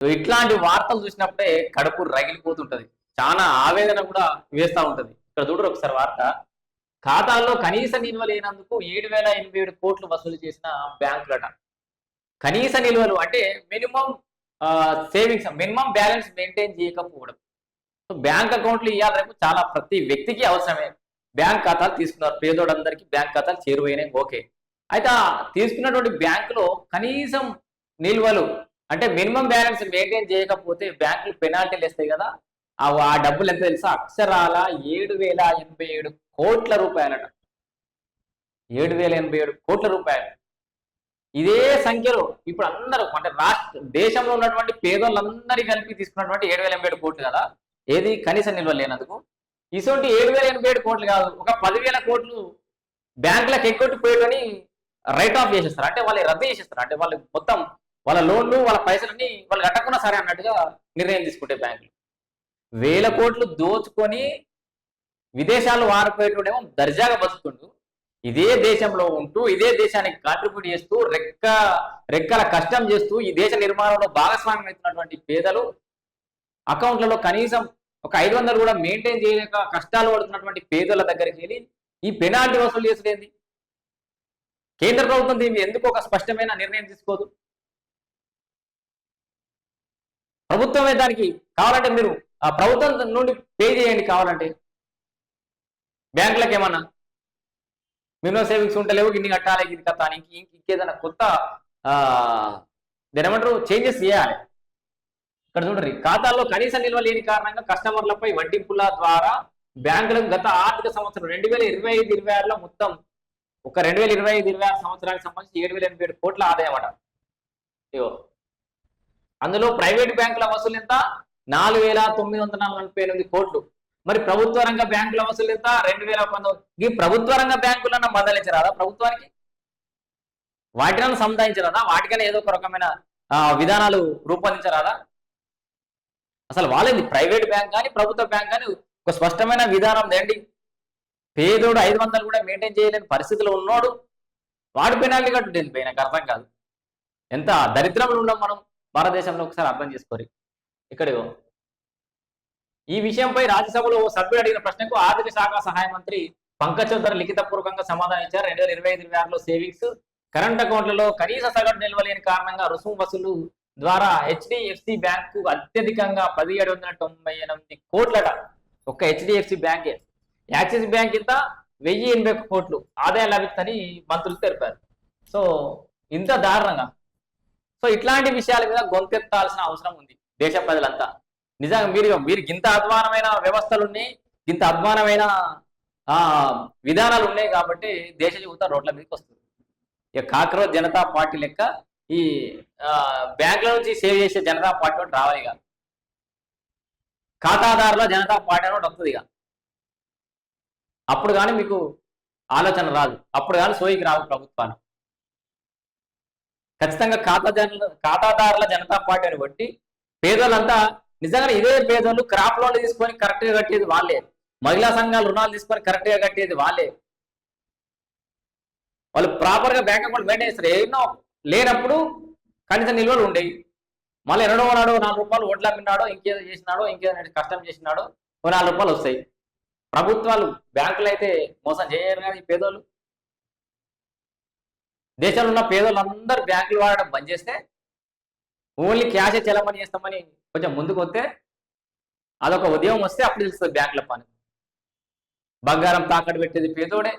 So ఇట్లాంటి వార్తలు చూసినప్పుడే కడుపు రగిలిపోతుంటది. చాలా ఆవేదన కూడా వేస్తా ఉంటది. ఇక్కడ చూడరు ఒకసారి వార్త. ఖాతాల్లో కనీస నిల్వ లేనందుకు 7,087 కోట్లు వసూలు చేసిన బ్యాంకులట. కనీస నిల్వలు అంటే minimum savings, minimum balance maintain చేయకపోవడం. సో బ్యాంక్ అకౌంట్లు ఇవాళ రేపు చాలా ప్రతి వ్యక్తికి అవసరమే. బ్యాంక్ ఖాతాలు తీసుకున్నారు, పేదోడందరికీ బ్యాంక్ ఖాతాలు చేరువైనాయి, ఓకే. అయితే తీసుకున్నటువంటి బ్యాంకులో కనీసం నిల్వలు అంటే మినిమం బ్యాలెన్స్ మెయింటైన్ చేయకపోతే బ్యాంకులు పెనాల్టీలు వేస్తాయి కదా. ఆ డబ్బులు ఎంత తెలుసా? అక్షరాల 7,087 కోట్ల రూపాయలట. 7,087 కోట్ల రూపాయలు. ఇదే సంఖ్యలో ఇప్పుడు అందరూ అంటే దేశంలో ఉన్నటువంటి పేదోళ్ళందరి కలిపి తీసుకున్నటువంటి 7,087 కోట్లు కదా. ఏది కనీస నిల్వ లేనందుకు. ఇటువంటి 7,087 కోట్లు కాదు, ఒక 10,000 కోట్లు బ్యాంకులకు ఎగ్గొట్టిపోయేటని రైట్ ఆఫ్ చేసేస్తారు. అంటే వాళ్ళు రద్దు చేసేస్తారు. అంటే వాళ్ళు మొత్తం వాళ్ళ లోన్లు వాళ్ళ పైసలన్నీ వాళ్ళు కట్టకున్నా సరే అన్నట్టుగా నిర్ణయం తీసుకుంటే బ్యాంకులు. 1,000 కోట్లు దోచుకొని విదేశాలు వారిపోయేటోడేమో దర్జాగా బతుకుతుండు. ఇదే దేశంలో ఉంటూ ఇదే దేశానికి కాంట్రిబ్యూట్ చేస్తూ రెక్కల కష్టం చేస్తూ ఈ దేశ నిర్మాణంలో భాగస్వామ్యం అవుతున్నటువంటి పేదలు అకౌంట్లలో కనీసం ఒక 500 కూడా మెయింటైన్ చేయలేక కష్టాలు పడుతున్నటువంటి పేదల దగ్గరికి వెళ్ళి ఈ పెనాల్టీ వసూలు చేసేది. కేంద్ర ప్రభుత్వం దీన్ని ఎందుకు ఒక స్పష్టమైన నిర్ణయం తీసుకోదు? ప్రభుత్వమే దానికి కావాలంటే మీరు ఆ ప్రభుత్వం నుండి పే చేయండి కావాలంటే. బ్యాంకులకు ఏమన్నా మినిమం సేవింగ్స్ ఉంటలేవు, ఇన్ని కట్టాలి, ఇది కట్ట అని ఇంకేదైనా కొత్త ఏమంటారు చేంజెస్ చేయాలి. ఇక్కడ చూడండి, ఖాతాల్లో కనీస నిల్వ లేని కారణంగా కస్టమర్లపై వడ్డింపుల ద్వారా బ్యాంకులకు గత ఆర్థిక సంవత్సరం 2025-26లో మొత్తం ఒక 2025-26 సంవత్సరానికి సంబంధించి 7,087 కోట్ల ఆదాయం అట. అందులో ప్రైవేట్ బ్యాంకుల వసూలు ఎంత? 4,948 కోట్లు. మరి ప్రభుత్వ రంగ బ్యాంకుల వసూలు ఎంత? 2,019. ఈ ప్రభుత్వ రంగ బ్యాంకులన్నా మందలించరాదా ప్రభుత్వానికి? వాటిని సముదాయించరాదా? వాటికైనా ఏదో ఒక రకమైన విధానాలు రూపొందించరాదా? అసలు వాళ్ళేది ప్రైవేట్ బ్యాంక్ కానీ ప్రభుత్వ బ్యాంక్ కానీ ఒక స్పష్టమైన విధానం తేండి. పేదోడు 500 కూడా మెయింటైన్ చేయలేని పరిస్థితులు ఉన్నోడు వాడు పెనాల్టీ కట్టుండేది. నాకు అర్థం కాదు. ఎంత దరిద్రంలో ఉన్నాం మనం భారతదేశంలో, ఒకసారి అర్థం చేసుకోరు. ఇక్కడ ఈ విషయంపై రాజ్యసభలో ఓ సభ్యుడు అడిగిన ప్రశ్నకు ఆర్థిక శాఖ సహాయ మంత్రి పంకజ్ చౌదరి లిఖితపూర్వకంగా సమాధానం ఇచ్చారు. 2025-26లో సేవింగ్స్ కరెంట్ అకౌంట్లలో కనీస సగటు నిల్వ లేని కారణంగా రుసుము వసూలు ద్వారా హెచ్డిఎఫ్సి బ్యాంకు అత్యధికంగా 1,798 కోట్లట. ఒక్క హెచ్డిఎఫ్సి బ్యాంకే. యాక్సిస్ బ్యాంక్ ఇంత 1,081 కోట్లు ఆదాయం లభిస్తుందని మంత్రులు తెలిపారు. సో ఇంత దారుణంగా. సో ఇట్లాంటి విషయాల మీద గొంతెత్తాల్సిన అవసరం ఉంది దేశ ప్రజలంతా. నిజంగా మీరు ఇంత అధ్వానమైన వ్యవస్థలు ఉన్నాయి, ఇంత అధ్వానమైన విధానాలు ఉన్నాయి కాబట్టి దేశ యువత రోడ్ల మీదకి వస్తుంది. ఇక కాక్రోచ్ జనతా పార్టీ లెక్క ఈ బ్యాంకుల నుంచి సేవ్ చేసే జనతా పార్టీ ఒకటి రావాలి. ఇక ఖాతాదారుల జనతా పార్టీ అని ఒకటి వస్తుంది. ఇక అప్పుడు కానీ మీకు ఆలోచన రాదు, అప్పుడు కానీ సోయికి రావు ప్రభుత్వాలు. ఖచ్చితంగా ఖాతాదారుల జనతా పార్టీ అని బట్టి పేదోళ్ళంతా నిజంగా ఇదే పేదోళ్ళు క్రాప్ లోన్లు తీసుకొని కరెక్ట్గా కట్టేది వాళ్ళే, మహిళా సంఘాలు రుణాలు తీసుకొని కరెక్ట్గా కట్టేది వాళ్ళే. వాళ్ళు ప్రాపర్గా బ్యాంక్ అకౌంట్ మెయింటైన్ చేస్తారు. ఏమో లేనప్పుడు కనీస నిల్వలు ఉండేవి. మళ్ళీ ఎన్నడో నాడో 4 రూపాయలు ఓట్లు అమ్మినాడో ఇంకేదో చేసినాడో ఇంకేదో కష్టం చేసినాడో ఓ 4 రూపాయలు వస్తాయి. ప్రభుత్వాలు బ్యాంకులు అయితే మోసం చేయరు కానీ పేదోళ్ళు. దేశంలో ఉన్న పేదోళ్ళందరూ బ్యాంకులు వాడడం బంద్ చేస్తే ఓన్లీ క్యాషే చెల్లమని చేస్తామని కొంచెం ముందుకు వస్తే అదొక ఉద్యమం వస్తే అప్పుడు తెలుస్తుంది బ్యాంకుల పని. బంగారం తాకట్టు పెట్టేది పేదోడే,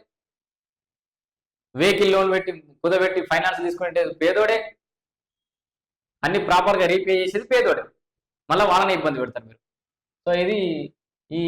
వెహికల్ లోన్ పెట్టి కుదబెట్టి ఫైనాన్స్ తీసుకునేది పేదోడే, అన్ని ప్రాపర్గా రీపే చేసేది పేదోడే. మళ్ళీ వాళ్ళని ఇబ్బంది పెడతారు మీరు. సో ఇది ఈ